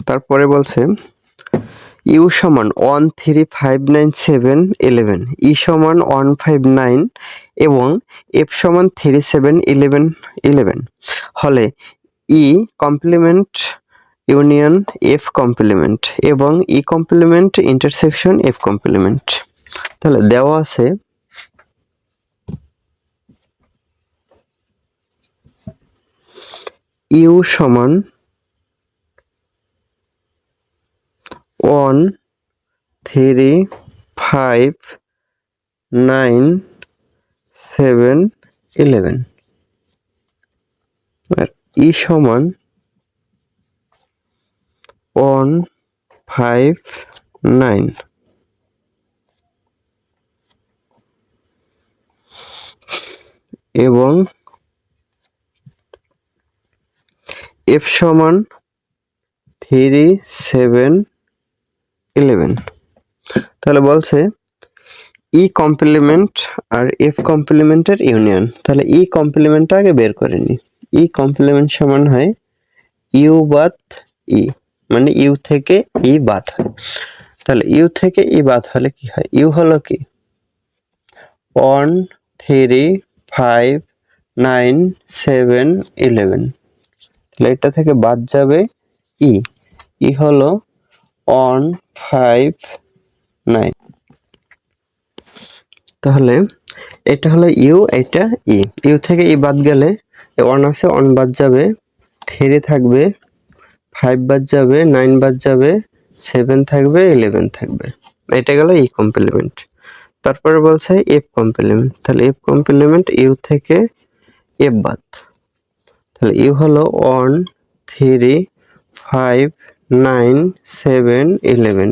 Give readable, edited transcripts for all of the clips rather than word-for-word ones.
তারপরে বলছে ইউ সমান 1359711, ই সমান 159 এবং এফ সমান 3711 হলে E complement union F complement এবং E complement intersection F complement. তাহলে দেওয়া আছে ইউ সমান 1359711 আর ই সমান 159 এবং এফ সমান 3711। তাহলে বলছে ই কমপ্লিমেন্ট আর এফ কমপ্লিমেন্টের ইউনিয়ন। তাহলে ই কমপ্লিমেন্টটা আগে বের করে নি। ই কমপ্লিমেন্ট সমান হয় ইউ বাদ ই, মানে ইউ থেকে ই বাদ হয়। তাহলে ইউ থেকে ই বাদ হলে কি হয়? ইউ হলো কি 1359711, তাহলে এটা থেকে বাদ যাবে ই, ই হলো 159। তাহলে এটা হলো ইউ, এটা ই। ইউ থেকে ই বাদ গেলে 1 আছে, 1 বাদ যাবে, 3 থাকবে, 5 বাদ যাবে, 9 বাদ যাবে, 7 থাকবে, 11 থাকবে। এটা গেল ই কমপ্লিমেন্ট। তারপরে বলছে এফ কমপ্লিমেন্ট। তাহলে এফ কমপ্লিমেন্ট ইউ থেকে এফ বাদ। তাহলে ইউ হলো 1359711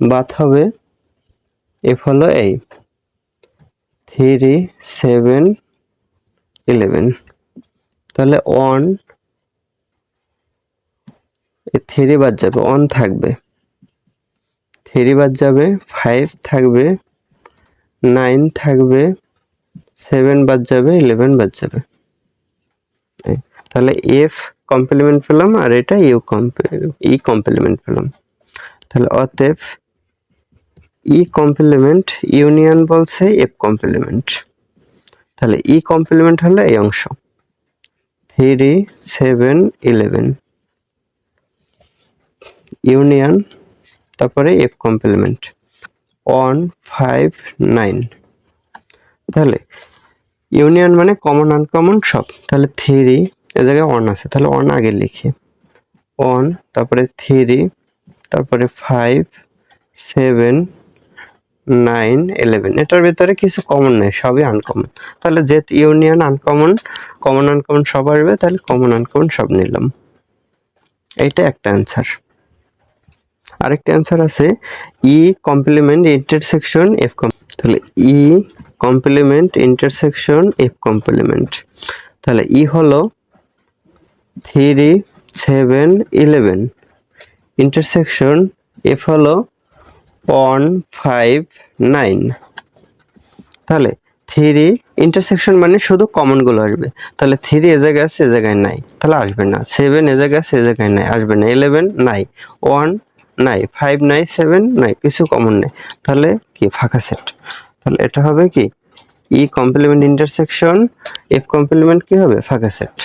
বাদ হবে এফ হলো এই 3711। তাহলে 3 বাদ যাবে, 1 থাকবে, 3 বাদ যাবে, 5 থাকবে, 9 থাকবে, 7 বাদ যাবে, 11 বাদ যাবে। তাহলে এফ কমপ্লিমেন্ট পেলাম আর এটা ই কমপ্লিমেন্ট পেলাম। তাহলে অতএব ই কমপ্লিমেন্ট ইউনিয়ন বলছে এফ কমপ্লিমেন্ট। তাহলে ই কমপ্লিমেন্ট হলো এই অংশ 3711 ইউনিয়ন, তারপরে এফ কমপ্লিমেন্ট 159। তাহলে ইউনিয়ন মানে কমন আনকমন সব। তাহলে 3 এ জায়গায় 1 আছে, তাহলে 1 আগে লিখি, 1, তারপরে 3, তারপরে 5, 7, 9, 11। এটার ভিতরে কিছু কমন নেই, সবই আনকমন। তাহলে যে ইউনিয়ন আনকমন, কমন আনকমন সব আসবে, তাহলে কমন আনকমন সব নিলাম। এইটা একটা অ্যান্সার। আরেকটা অ্যান্সার আছে E complement intersection F complement. তাহলে E complement intersection F complement. তাহলে ই হলো 3711, ইন্টারসেকশন এফ হলো 159। তাহলে 3 ইন্টারসেকশন মানে শুধু কমন গুলো আসবে। তাহলে 3 এ জায়গায় আছে, এ জায়গায় নাই, তাহলে আসবে না। 7 এ জায়গায় আছে, এ জায়গায় নাই, আসবে না। 11 নাই, 1 নাই, 5 নাই, 7 নাই, কিছু কমন নেই, তাহলে কি ফাঁকা সেট। তাহলে এটা হবে কি E complement intersection F complement কি হবে? ফাঁকা সেট।